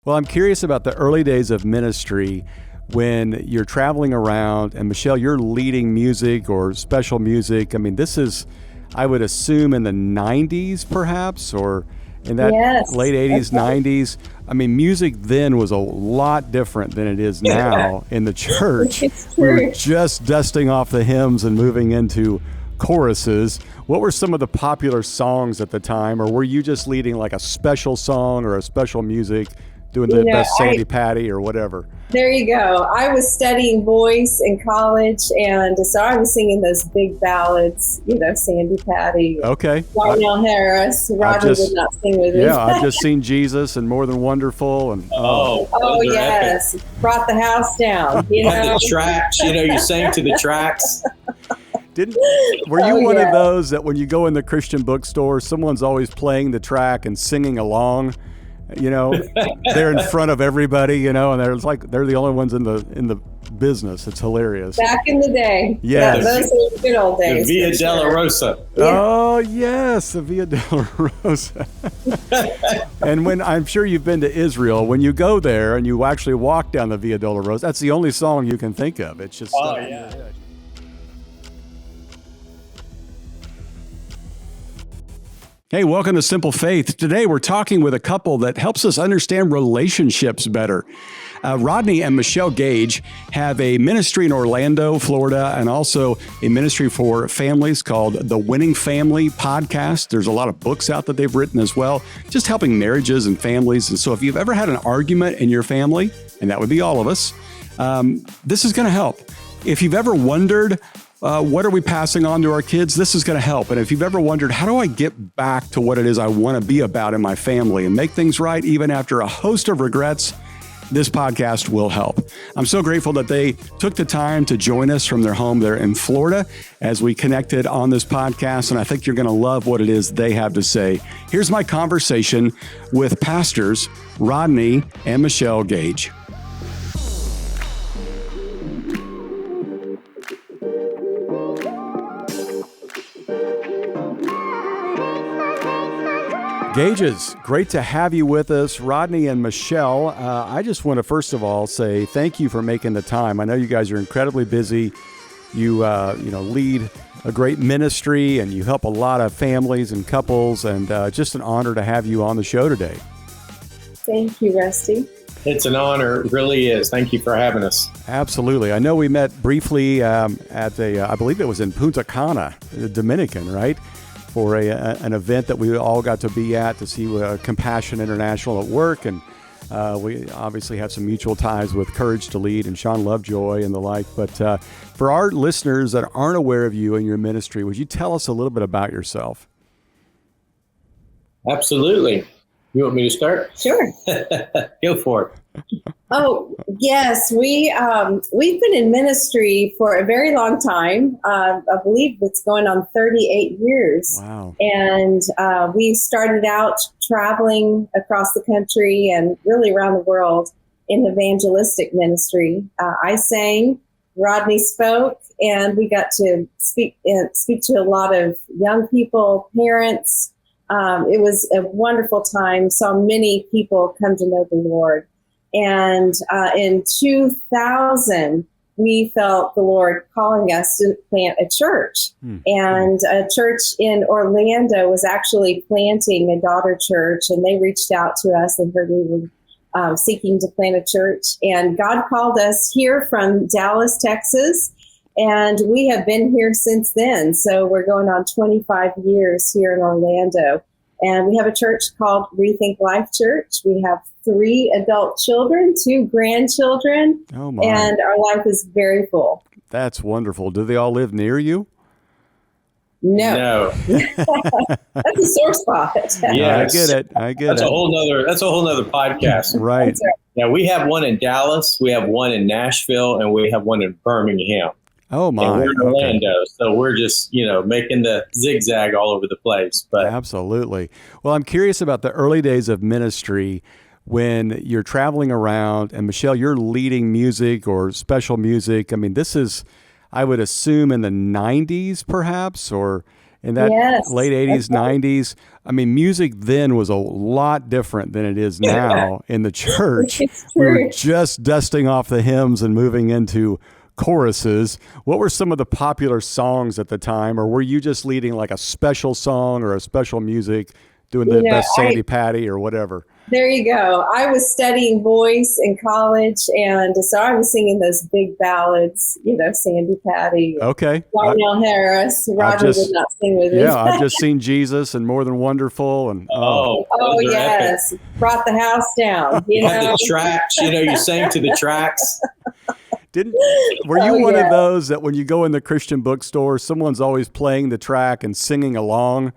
Well, I'm curious about the early days of ministry when you're traveling around, and Michelle, you're leading music or special music. I mean, this is, I would assume, in the 90s perhaps, or in that late 80s, 90s. I mean, music then was a lot different than it is now in the church. We were just dusting off the hymns and moving into choruses. What were some of the popular songs at the time, or were you just leading like a special song or a special music, doing the best Sandy Patty or whatever? There you go. I was studying voice in college, and so I was singing those big ballads, Sandy Patty. Okay. Darnell Harris. Rodney did not sing with me. Yeah, I've just seen Jesus and More Than Wonderful. And Oh, yes. Epic. Brought the house down. The tracks, you sang to the tracks. Were you one of those that when you go in the Christian bookstore, someone's always playing the track and singing along? They're in front of everybody, and they're the only ones in the business. It's hilarious. Back in the day. Yes. Those are the good old days. The Via Dolorosa. Yeah. Oh, yes, the Via Dolorosa. And when I'm sure you've been to Israel, when you go there and you actually walk down the Via Dolorosa, that's the only song you can think of. It's just stuck in your head. Hey, welcome to Simple Faith. Today we're talking with a couple that helps us understand relationships better. Rodney and Michelle Gage have a ministry in Orlando, Florida, and also a ministry for families called the Winning Family Podcast. There's a lot of books out that they've written as well, just helping marriages and families. And so if you've ever had an argument in your family, and that would be all of us, this is going to help. If you've ever wondered, what are we passing on to our kids? This is going to help. And if you've ever wondered, how do I get back to what it is I want to be about in my family and make things right even after a host of regrets, this podcast will help. I'm so grateful that they took the time to join us from their home there in Florida as we connected on this podcast. And I think you're going to love what it is they have to say. Here's my conversation with pastors Rodney and Michelle Gage. Gages, great to have you with us, Rodney and Michelle. I just want to first of all say thank you for making the time. I know you guys are incredibly busy. You lead a great ministry and you help a lot of families and couples, and just an honor to have you on the show today. Thank you, Rusty. It's an honor. It really is. Thank you for having us. Absolutely. I know we met briefly at I believe it was in Punta Cana, the Dominican, right? For an event that we all got to be at to see Compassion International at work. And we obviously have some mutual ties with Courage to Lead and Sean Lovejoy and the like. But for our listeners that aren't aware of you and your ministry, would you tell us a little bit about yourself? Absolutely. You want me to start? Sure. Go for it. Oh, yes. We've been in ministry for a very long time. I believe it's going on 38 years. Wow. And we started out traveling across the country and really around the world in evangelistic ministry. I sang, Rodney spoke, and we got to speak to a lot of young people, parents. It was a wonderful time. Saw many people come to know the Lord. And in 2000, we felt the Lord calling us to plant a church. And a church in Orlando was actually planting a daughter church, and they reached out to us and heard we were seeking to plant a church. And God called us here from Dallas, Texas, and we have been here since then. So we're going on 25 years here in Orlando. And we have a church called Rethink Life Church. We have 3 adult children, 2 grandchildren, and our life is very full. That's wonderful. Do they all live near you? No. That's a sore spot. Yeah, I get it. That's a whole nother podcast. Right. That's right. Yeah, we have one in Dallas, we have one in Nashville, and we have one in Birmingham. Oh my! And we're in Orlando, so we're just making the zigzag all over the place. But absolutely. Well, I'm curious about the early days of ministry when you're traveling around, and Michelle, you're leading music or special music. I mean, this is, I would assume, in the 90s, perhaps, or in that Yes, late 80s, that's right. 90s. I mean, music then was a lot different than it is now in the church. It's We were true. just dusting off the hymns and moving into choruses. What were some of the popular songs at the time, or were you just leading like a special song or a special music, doing the You know, best Sandy Patty or whatever? There you go. I was studying voice in college, and so I was singing those big ballads, Sandy Patty, Okay. Darnell Harris. Rodney would just- not sing with me. Yeah, I've just seen Jesus and More Than Wonderful, and Oh, Oh, those are epic. yes. Brought the house down, You had the tracks, you sang to the tracks. were you Oh, one yeah. of those that when you go in the Christian bookstore, someone's always playing the track and singing along?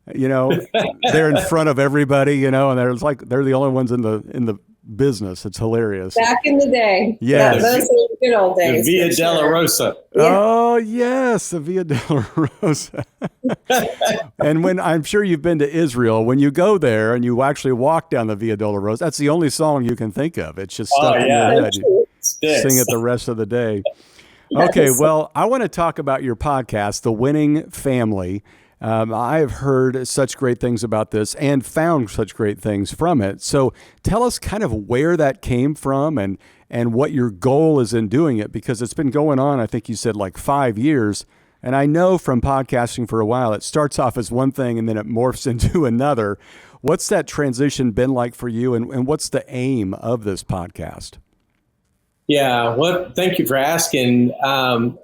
They're in front of everybody, and they're the only ones in the business. It's hilarious. Back in the day. Yes. Yeah, those were the good old The days. Via for sure. Dolorosa. Yeah. Oh yes, the Via Dolorosa. And when I'm sure you've been to Israel, when you go there and you actually walk down the Via Dolorosa, that's the only song you can think of. It's just stuck in yeah. your head. So true. Sticks. Sing it the rest of the day. Yes. Okay, well, I want to talk about your podcast, The Winning Family. I have heard such great things about this and found such great things from it. So tell us kind of where that came from and what your goal is in doing it, because it's been going on, I think you said like 5 years. And I know from podcasting for a while, it starts off as one thing and then it morphs into another. What's that transition been like for you, and what's the aim of this podcast? Yeah, well, thank you for asking. Honestly,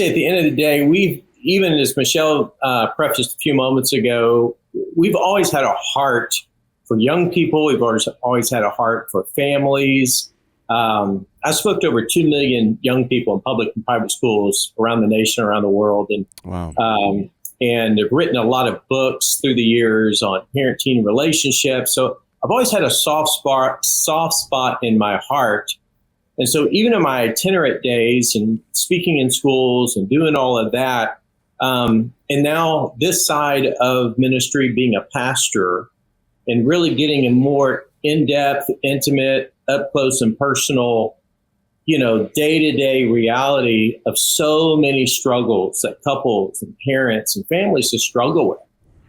at the end of the day, even as Michelle prefaced a few moments ago, we've always had a heart for young people. We've always had a heart for families. I spoke to over 2 million young people in public and private schools around the nation, around the world. And Wow. and have written a lot of books through the years on parenting relationships. So I've always had a soft spot in my heart. And so even in my itinerant days and speaking in schools and doing all of that, and now this side of ministry, being a pastor and really getting a more in-depth, intimate, up close and personal, day-to-day reality of so many struggles that couples and parents and families just struggle with.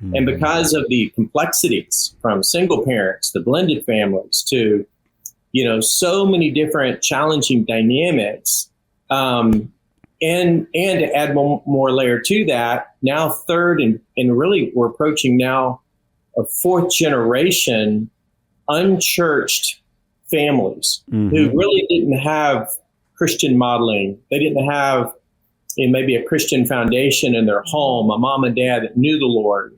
Mm-hmm. And because of the complexities from single parents to blended families to, so many different challenging dynamics, and to add more layer to that, now third and really we're approaching now a fourth generation unchurched families who really didn't have Christian modeling. They didn't have maybe a Christian foundation in their home, a mom and dad that knew the Lord.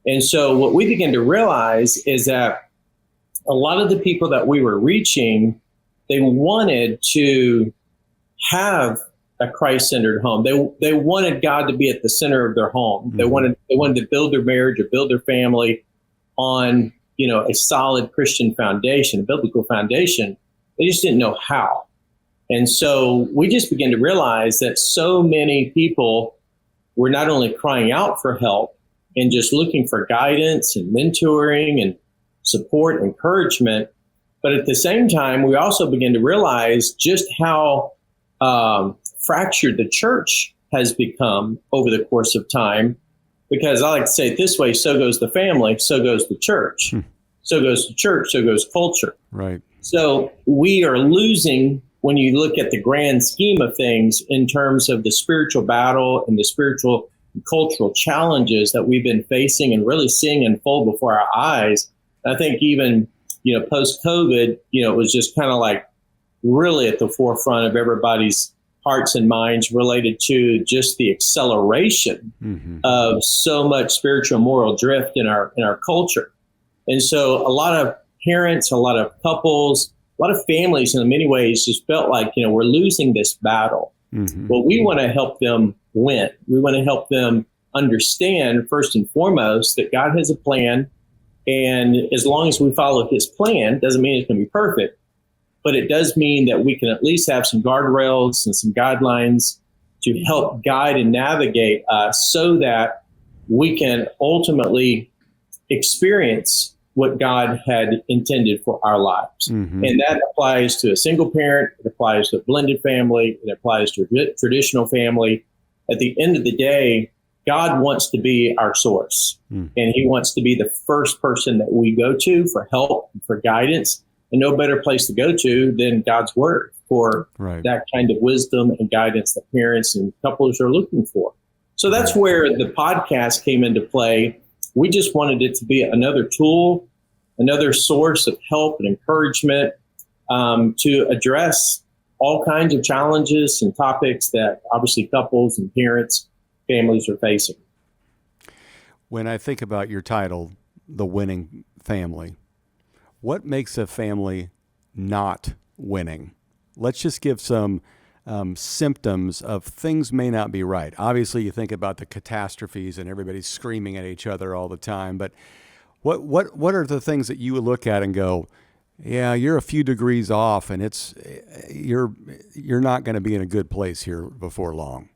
And so what we began to realize is that a lot of the people that we were reaching, they wanted to have a Christ-centered home. They wanted God to be at the center of their home. They wanted to build their marriage or build their family on a solid Christian foundation, a biblical foundation. They just didn't know how. And so we just began to realize that so many people were not only crying out for help and just looking for guidance and mentoring and support and encouragement, but at the same time, we also began to realize just how fractured the church has become over the course of time. Because I like to say it this way, so goes the family, so goes the church. So goes the church, so goes culture. Right. So we are losing, when you look at the grand scheme of things, in terms of the spiritual battle and the spiritual and cultural challenges that we've been facing and really seeing unfold before our eyes. I think even, post-COVID, it was just kind of like really at the forefront of everybody's hearts and minds related to just the acceleration of so much spiritual and moral drift in our culture. And so a lot of parents, a lot of couples, a lot of families in many ways just felt like, we're losing this battle. Well, we want to help them win. We want to help them understand, first and foremost, that God has a plan. And as long as we follow his plan, doesn't mean it's going to be perfect. But it does mean that we can at least have some guardrails and some guidelines to help guide and navigate us so that we can ultimately experience what God had intended for our lives. And that applies to a single parent, it applies to a blended family, it applies to a traditional family. At the end of the day, God wants to be our source, and he wants to be the first person that we go to for help, for guidance, and no better place to go to than God's word for that kind of wisdom and guidance that parents and couples are looking for. So that's where the podcast came into play. We just wanted it to be another tool, another source of help and encouragement to address all kinds of challenges and topics that obviously couples and parents, families are facing. When I think about your title, The Winning Family, what makes a family not winning? Let's just give some symptoms of things may not be right. Obviously, you think about the catastrophes and everybody's screaming at each other all the time, but what are the things that you would look at and go, yeah, you're a few degrees off, and you're not going to be in a good place here before long?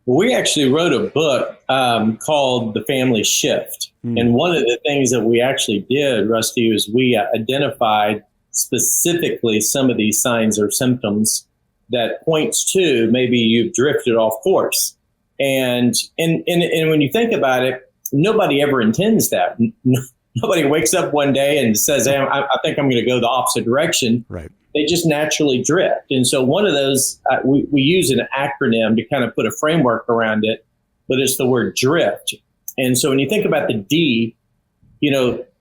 Well, we actually wrote a book called The Family Shift. And one of the things that we actually did, Rusty, is we identified specifically some of these signs or symptoms that points to maybe you've drifted off course. And when you think about it, nobody ever intends that. Nobody wakes up one day and says, hey, I think I'm going to go the opposite direction. Right. They just naturally drift. And so one of those, we use an acronym to kind of put a framework around it, but it's the word drift. And so when you think about the D,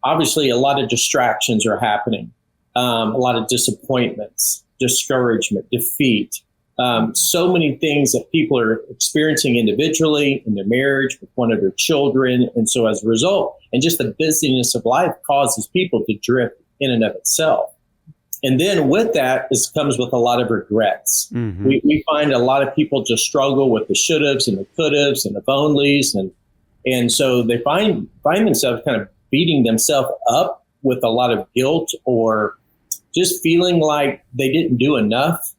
obviously a lot of distractions are happening, a lot of disappointments, discouragement, defeat, so many things that people are experiencing individually in their marriage with one of their children. And so as a result, and just the busyness of life causes people to drift in and of itself. And then with that comes with a lot of regrets. We find a lot of people just struggle with the should haves and the could haves and the if onlys. And so they find themselves kind of beating themselves up with a lot of guilt or just feeling like they didn't do enough,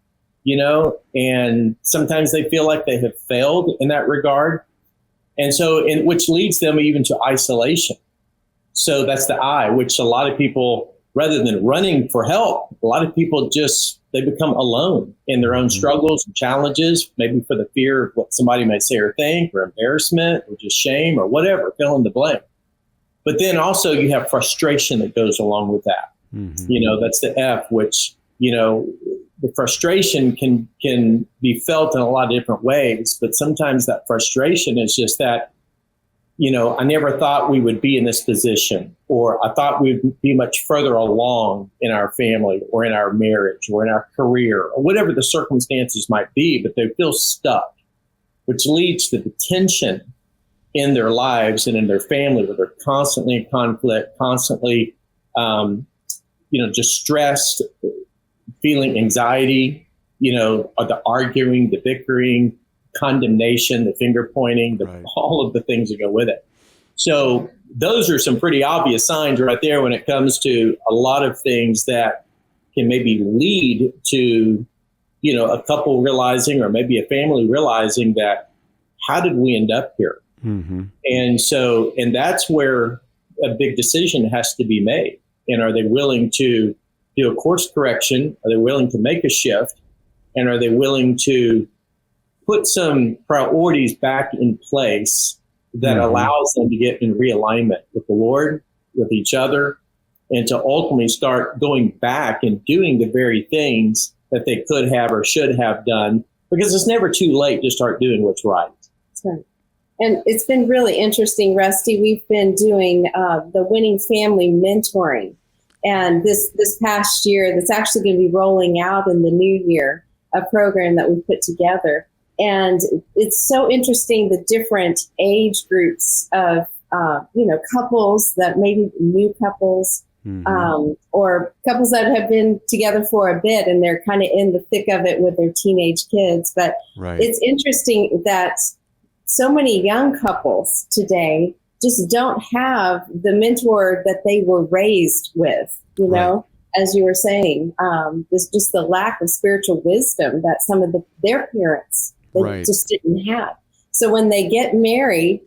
and sometimes they feel like they have failed in that regard. And so, which leads them even to isolation. So that's the I, which a lot of people, rather than running for help, a lot of people they become alone in their own struggles and challenges, maybe for the fear of what somebody may say or think, or embarrassment, or just shame, or whatever, fill in the blank. But then also you have frustration that goes along with that. That's the F, which, the frustration can be felt in a lot of different ways, but sometimes that frustration is just that, I never thought we would be in this position, or I thought we'd be much further along in our family or in our marriage or in our career or whatever the circumstances might be, but they feel stuck, which leads to the tension in their lives and in their family where they're constantly in conflict, constantly, just stressed, feeling anxiety, the arguing, the bickering, condemnation, the finger pointing, all of the things that go with it. So those are some pretty obvious signs right there when it comes to a lot of things that can maybe lead to, a couple realizing, or maybe a family realizing that, how did we end up here? And that's where a big decision has to be made. And are they willing to do a course correction? Are they willing to make a shift? And are they willing to put some priorities back in place that allows them to get in realignment with the Lord, with each other, and to ultimately start going back and doing the very things that they could have or should have done, because it's never too late to start doing what's right. That's right. And it's been really interesting, Rusty. We've been doing the Winning Family mentoring. And this past year, that's actually going to be rolling out in the new year, a program that we put together. And it's so interesting, the different age groups of, couples that maybe new couples, or couples that have been together for a bit and they're kind of in the thick of it with their teenage kids. But it's interesting that so many young couples today just don't have the mentor that they were raised with, as you were saying, there's just the lack of spiritual wisdom that some of their parents just didn't have. So when they get married,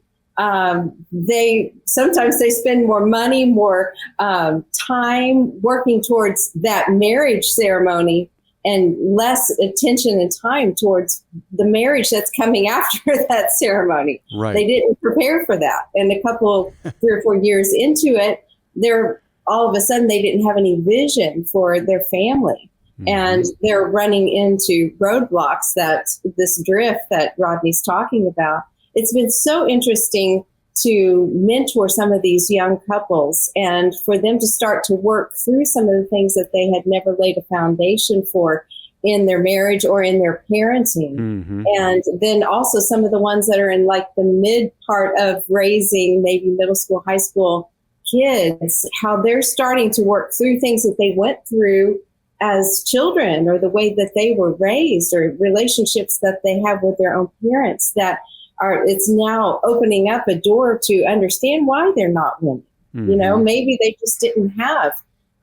they spend more money, more time working towards that marriage ceremony, and less attention and time towards the marriage that's coming after that ceremony. Right. They didn't prepare for that. And a couple, 3 or 4 years into it, they're all of a sudden they didn't have any vision for their family. Mm-hmm. And they're running into roadblocks, that this drift that Rodney's talking about. It's been so interesting to mentor some of these young couples and for them to start to work through some of the things that they had never laid a foundation for in their marriage or in their parenting. Mm-hmm. And then also some of the ones that are in like the mid part of raising maybe middle school, high school kids, how they're starting to work through things that they went through as children, or the way that they were raised, or relationships that they have with their own parents, that it's now opening up a door to understand why they're not winning. Mm-hmm. You know, maybe they just didn't have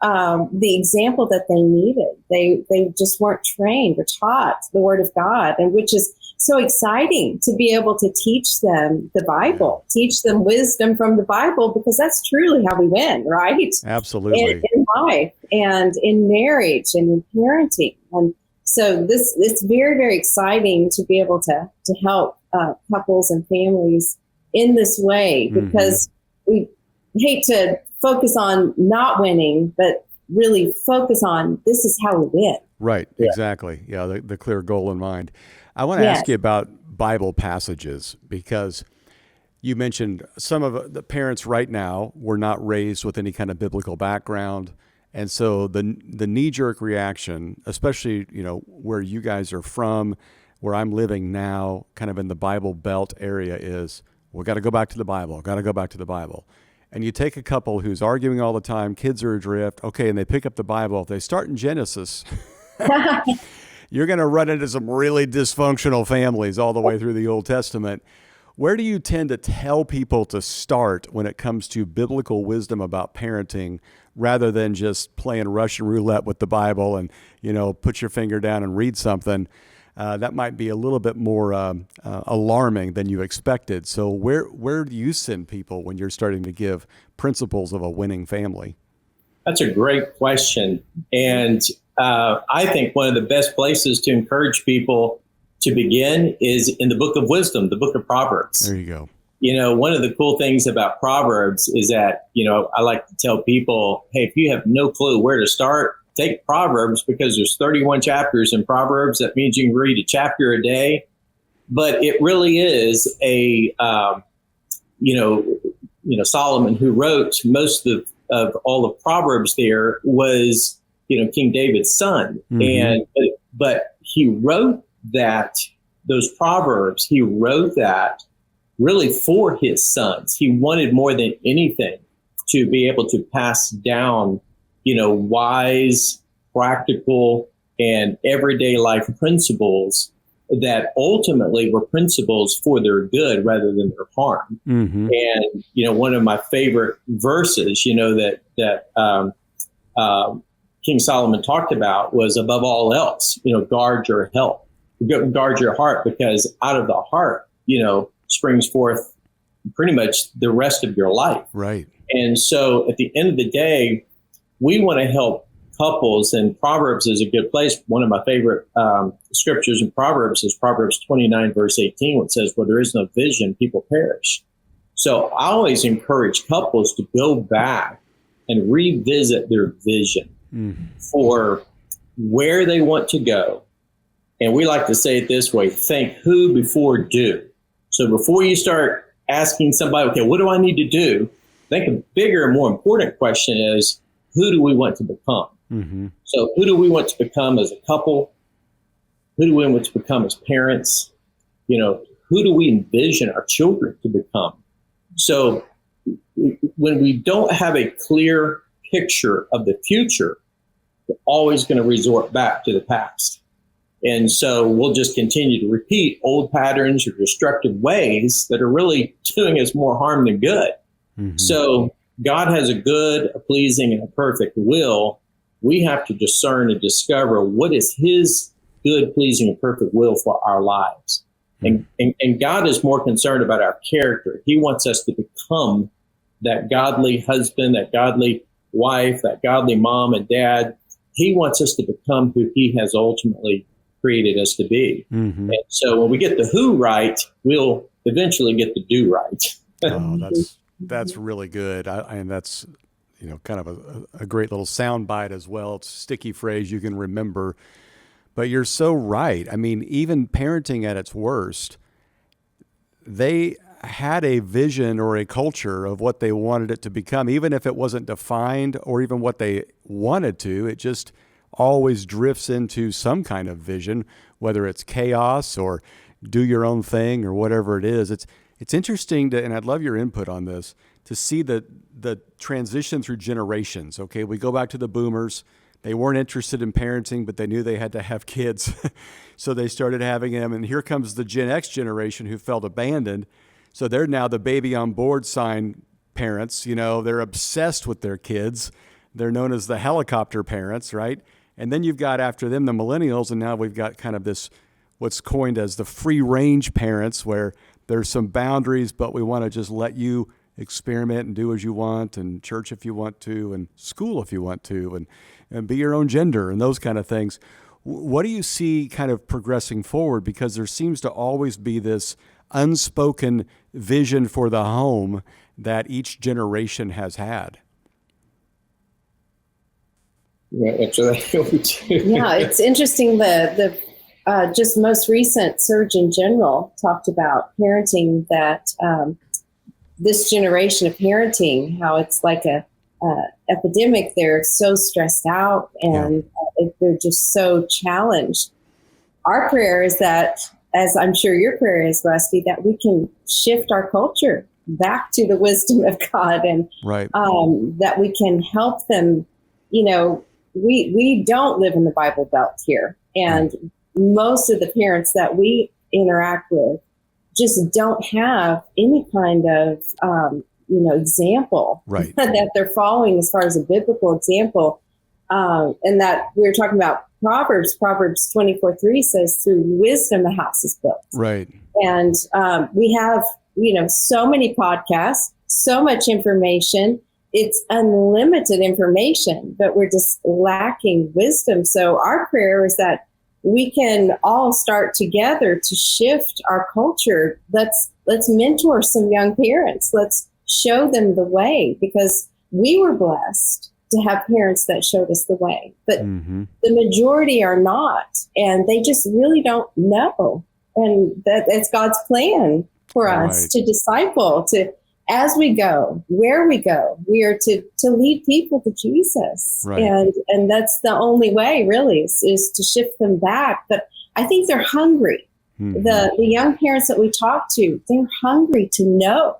the example that they needed. They just weren't trained or taught the Word of God, and which is so exciting to be able to teach them the Bible, teach them wisdom from the Bible, because that's truly how we win, right? Absolutely. In life and in marriage and in parenting. And so it's very, very exciting to be able to help couples and families in this way, because we hate to focus on not winning, but really focus on this is how we win. Right, exactly. Yeah, the clear goal in mind. I want to ask you about Bible passages, because you mentioned some of the parents right now were not raised with any kind of biblical background. And so the knee-jerk reaction, especially, you know, where you guys are from, where I'm living now, kind of in the Bible Belt area, is, we got to go back to the Bible, got to go back to the Bible. And you take a couple who's arguing all the time, kids are adrift, okay, and they pick up the Bible. If they start in Genesis, you're going to run into some really dysfunctional families all the way through the Old Testament. Where do you tend to tell people to start when it comes to biblical wisdom about parenting, rather than just playing Russian roulette with the Bible and, you know, put your finger down and read something? That might be a little bit more alarming than you expected. So where do you send people when you're starting to give principles of a winning family? That's a great question. And I think one of the best places to encourage people to begin is in the book of wisdom, the book of Proverbs. There you go. You know, one of the cool things about Proverbs is that, you know, I like to tell people, hey, if you have no clue where to start, take Proverbs, because there's 31 chapters in Proverbs. That means you can read a chapter a day. But it really is a, Solomon, who wrote most of all of Proverbs there, was, you know, King David's son. Mm-hmm. But he wrote those Proverbs, he wrote that really for his sons. He wanted more than anything to be able to pass down, you know, wise, practical, and everyday life principles that ultimately were principles for their good rather than their harm. Mm-hmm. And, you know, one of my favorite verses, you know, that King Solomon talked about was, above all else, you know, guard your health, guard your heart, because out of the heart, you know, springs forth pretty much the rest of your life. Right. And so at the end of the day, we want to help couples, and Proverbs is a good place. One of my favorite scriptures in Proverbs is Proverbs 29, verse 18, which says, where there is no vision, people perish. So I always encourage couples to go back and revisit their vision for where they want to go. And we like to say it this way: think who before do. So before you start asking somebody, okay, what do I need to do? I think a bigger and more important question is, who do we want to become? Mm-hmm. So who do we want to become as a couple? Who do we want to become as parents? You know, who do we envision our children to become? So when we don't have a clear picture of the future, we're always going to resort back to the past. And so we'll just continue to repeat old patterns or destructive ways that are really doing us more harm than good. Mm-hmm. So God has a good, a pleasing, and a perfect will. We have to discern and discover what is his good, pleasing, and perfect will for our lives. Mm-hmm. And God is more concerned about our character. He wants us to become that godly husband, that godly wife, that godly mom and dad. he wants us to become who he has ultimately created us to be. Mm-hmm. And so when we get the who right, we'll eventually get the do right. Oh, that's really good. And that's, kind of a great little sound bite as well. It's a sticky phrase you can remember. But you're so right. I mean, even parenting at its worst, they had a vision or a culture of what they wanted it to become, even if it wasn't defined or even what they wanted to. It just always drifts into some kind of vision, whether it's chaos or do your own thing or whatever it is. It's interesting and I'd love your input on this, to see the transition through generations. Okay, we go back to the boomers. They weren't interested in parenting, but they knew they had to have kids. So they started having them. And here comes the Gen X generation who felt abandoned. So they're now the baby on board sign parents. They're obsessed with their kids. They're known as the helicopter parents, right? And then you've got after them the millennials. And now we've got kind of this, what's coined as the free range parents, where there's some boundaries, but we want to just let you experiment and do as you want, and church if you want to, and school if you want to, and be your own gender and those kind of things. What do you see kind of progressing forward? Because there seems to always be this unspoken vision for the home that each generation has had. Yeah, it's interesting. The just most recent Surgeon General talked about parenting, that this generation of parenting, how it's like a epidemic. They're so stressed out and they're just so challenged. Our prayer is that, as I'm sure your prayer is, Rusty, that we can shift our culture back to the wisdom of God, and right. That we can help them. We don't live in the Bible Belt here, and most of the parents that we interact with just don't have any kind of, example right. that they're following as far as a biblical example. And that we were talking about Proverbs 24:3 says, through wisdom, the house is built. Right. And we have, so many podcasts, so much information. It's unlimited information, but we're just lacking wisdom. So our prayer is that we can all start together to shift our culture. Let's mentor some young parents. Let's show them the way, because we were blessed to have parents that showed us the way. But the majority are not, and they just really don't know. And that it's God's plan for us to disciple, to as we go, where we go, we are to lead people to Jesus. Right. And that's the only way, really, is to shift them back. But I think they're hungry. The young parents that we talk to, they're hungry to know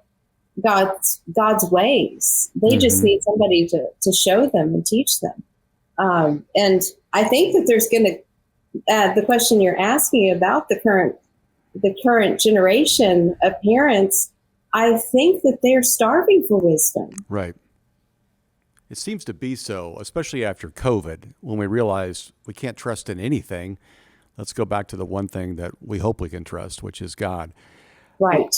God's ways. They just need somebody to show them and teach them. And I think that there's going to, the question you're asking about the current generation of parents, I think that they're starving for wisdom. Right. It seems to be so, especially after COVID, when we realized we can't trust in anything. Let's go back to the one thing that we hope we can trust, which is God. Right.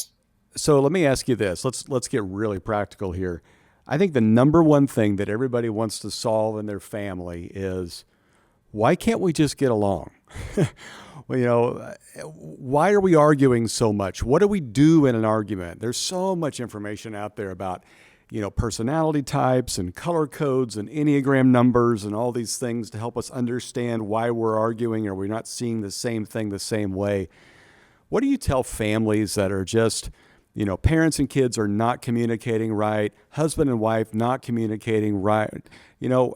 So let me ask you this. Let's get really practical here. I think the number one thing that everybody wants to solve in their family is, why can't we just get along? Well, why are we arguing so much? What do we do in an argument? There's so much information out there about, personality types and color codes and Enneagram numbers and all these things to help us understand why we're arguing or we're not seeing the same thing the same way. What do you tell families that are just, parents and kids are not communicating right, husband and wife not communicating right?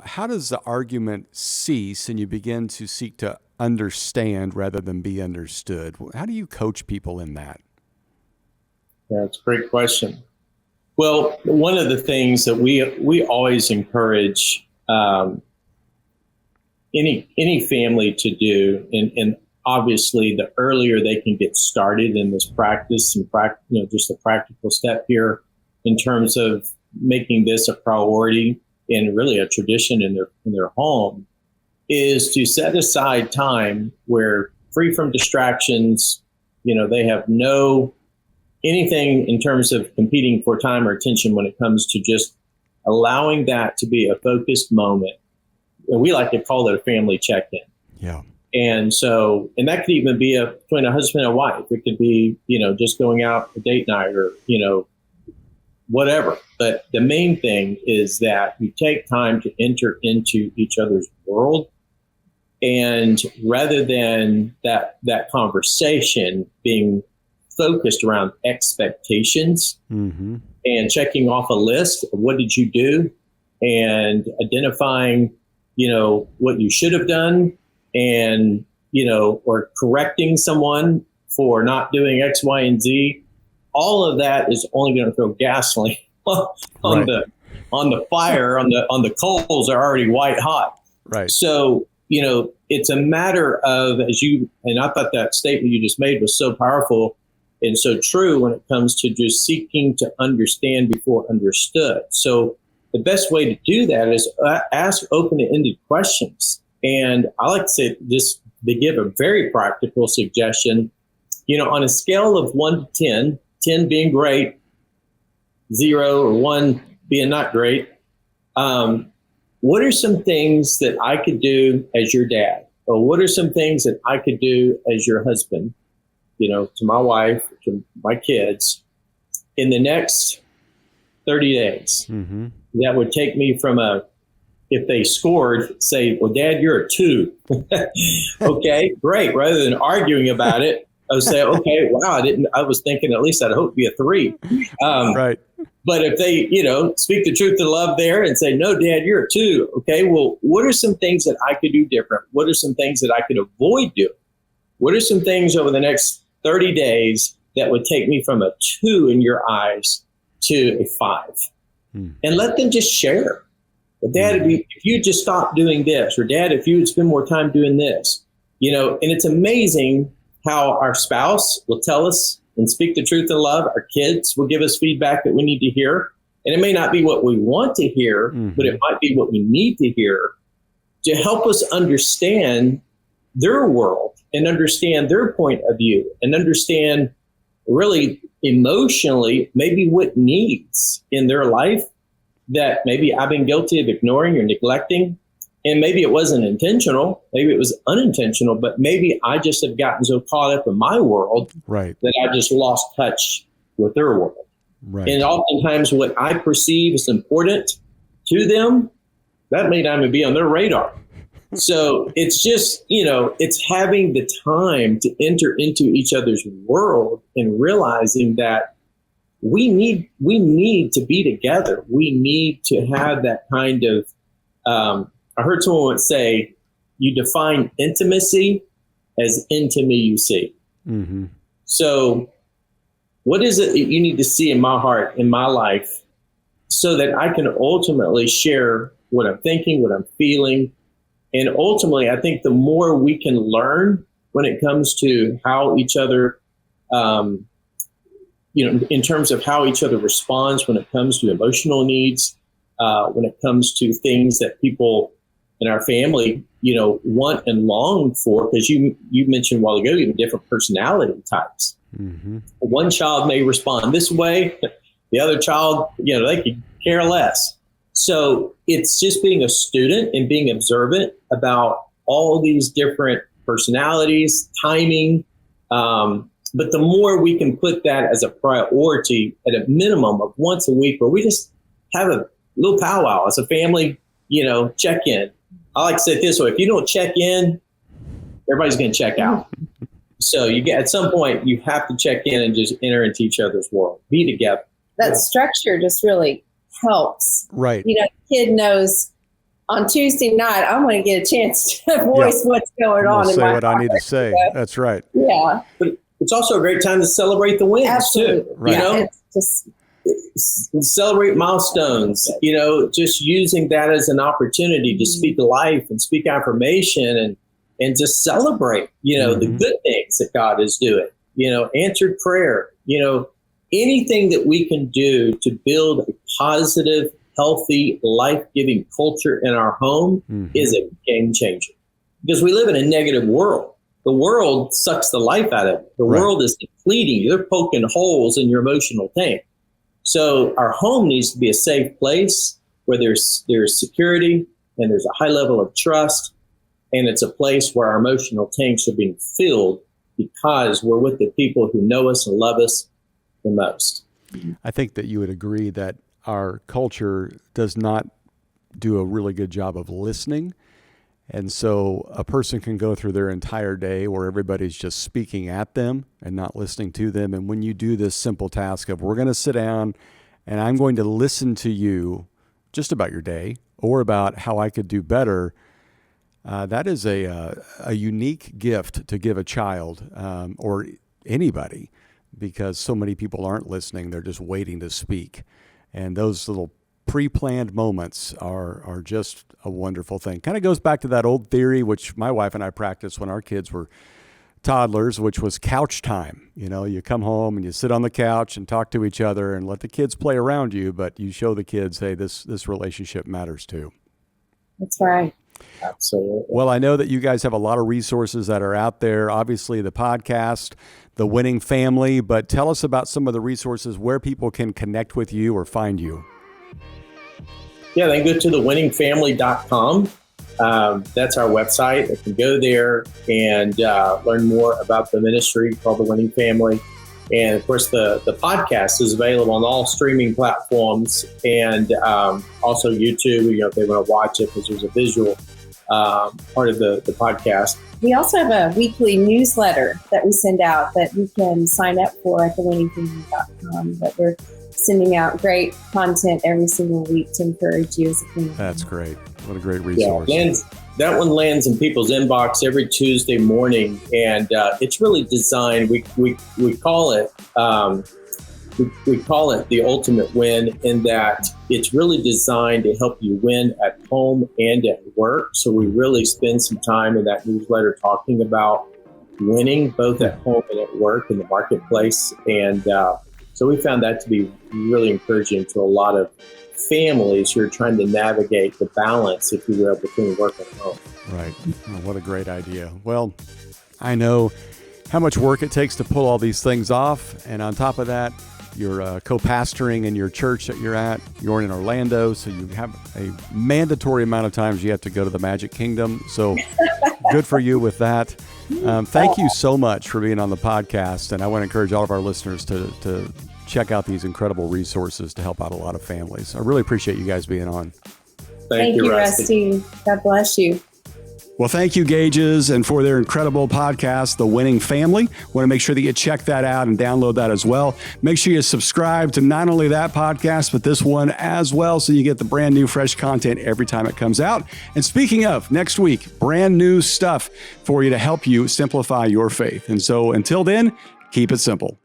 How does the argument cease and you begin to seek to understand rather than be understood? How do you coach people in that? That's a great question. Well, one of the things that we always encourage any family to do, and obviously the earlier they can get started in this practice and just a practical step here in terms of making this a priority and really a tradition in their home, is to set aside time where, free from distractions, they have no anything in terms of competing for time or attention when it comes to just allowing that to be a focused moment we like to call it a family check-in. Yeah. And so, and that could even be between a husband and wife. It could be, just going out a date night or, whatever. But the main thing is that you take time to enter into each other's world. And rather than that conversation being focused around expectations and checking off a list of what did you do and identifying, what you should have done and, or correcting someone for not doing X, Y, and Z, all of that is only going to throw gasoline on the fire, on the coals are already white hot. Right. So, it's a matter of, and I thought that statement you just made was so powerful and so true when it comes to just seeking to understand before understood. So the best way to do that is ask open-ended questions. And I like to say, just to give a very practical suggestion, on a scale of 1 to 10, 10 being great, 0 or 1 being not great, what are some things that I could do as your dad? Or what are some things that I could do as your husband, to my wife, to my kids in the next 30 days? Mm-hmm. That would take me from if they scored, say, well, Dad, you're a 2. Okay, great. Rather than arguing about it, I would say, okay, wow, I was thinking at least I'd hope to be a 3. Right. But if they, speak the truth to love there and say, no, Dad, you're a 2. Okay, well, what are some things that I could do different? What are some things that I could avoid doing? What are some things over the next 30 days that would take me from a 2 in your eyes to a 5? And let them just share. But Dad, if you just stop doing this, or Dad, if you would spend more time doing this, and it's amazing how our spouse will tell us and speak the truth in love. Our kids will give us feedback that we need to hear. And it may not be what we want to hear, but it might be what we need to hear to help us understand their world and understand their point of view and understand really emotionally maybe what needs in their life that maybe I've been guilty of ignoring or neglecting. And maybe it wasn't intentional, maybe it was unintentional, but maybe I just have gotten so caught up in my world that I just lost touch with their world. Right. And oftentimes what I perceive as important to them, that may not even be on their radar. So it's just, it's having the time to enter into each other's world and realizing that we need to be together. We need to have that kind of, I heard someone once say, you define intimacy as into me you see. Mm-hmm. So what is it that you need to see in my heart, in my life, so that I can ultimately share what I'm thinking, what I'm feeling? And ultimately, I think the more we can learn when it comes to how each other, in terms of how each other responds when it comes to emotional needs, when it comes to things that people in our family, want and long for, because you mentioned a while ago, even different personality types. Mm-hmm. One child may respond this way, the other child, they could care less. So it's just being a student and being observant about all these different personalities, timing. But the more we can put that as a priority at a minimum of once a week, where we just have a little powwow as a family, check in. I like to say it this way: if you don't check in, everybody's going to check out. So at some point, you have to check in and just enter into each other's world, be together. That structure just really helps. Right. The kid knows on Tuesday night, I'm going to get a chance to voice what's going on in my say what heart. I need to say. That's right. Yeah. But it's also a great time to celebrate the wins. Absolutely. Too. Right. It's just celebrate milestones, just using that as an opportunity to speak life and speak affirmation and just celebrate, the good things that God is doing, answered prayer, anything that we can do to build a positive, healthy, life-giving culture in our home is a game changer, because we live in a negative world. The world sucks the life out of it. The world is depleting. They're poking holes in your emotional tank. So our home needs to be a safe place where there's security, and there's a high level of trust, and it's a place where our emotional tanks are being filled because we're with the people who know us and love us the most. I think that you would agree that our culture does not do a really good job of listening. And so a person can go through their entire day where everybody's just speaking at them and not listening to them. And when you do this simple task of, we're going to sit down and I'm going to listen to you just about your day or about how I could do better, that is a unique gift to give a child or anybody, because so many people aren't listening. They're just waiting to speak. And those little pre-planned moments are just a wonderful thing. Kind of goes back to that old theory, which my wife and I practiced when our kids were toddlers, which was couch time. You know, you come home and you sit on the couch and talk to each other and let the kids play around you, but you show the kids, hey, this relationship matters too. That's right. Absolutely. Well, I know that you guys have a lot of resources that are out there. Obviously, the podcast, The Winning Family, but tell us about some of the resources where people can connect with you or find you. Yeah, they can go to thewinningfamily.com. That's our website. They can go there and learn more about the ministry called The Winning Family. And of course, the podcast is available on all streaming platforms and also YouTube, you know, if they want to watch it, because there's a visual part of the podcast. We also have a weekly newsletter that we send out that you can sign up for at thewinningfamily.com. But we're sending out great content every single week to encourage you as a family. That's great. What a great resource. Yeah, that one lands in people's inbox every Tuesday morning, and it's really designed. We call it we call it the ultimate win, in that it's really designed to help you win at home and at work. So we really spend some time in that newsletter talking about winning both at home and at work in the marketplace, and so we found that to be really encouraging to a lot of families who are trying to navigate the balance, if you will, between work and home. Right. Oh, what a great idea. Well, I know how much work it takes to pull all these things off. And on top of that, you're co-pastoring in your church that you're at. You're in Orlando, so you have a mandatory amount of times you have to go to the Magic Kingdom. So good for you with that. Thank you so much for being on the podcast. And I want to encourage all of our listeners to check out these incredible resources to help out a lot of families. I really appreciate you guys being on. Thank you, Rusty. God bless you. Well, thank you, Gages, and for their incredible podcast, The Winning Family. Want to make sure that you check that out and download that as well. Make sure you subscribe to not only that podcast, but this one as well, so you get the brand new, fresh content every time it comes out. And speaking of, next week, brand new stuff for you to help you simplify your faith. And so until then, keep it simple.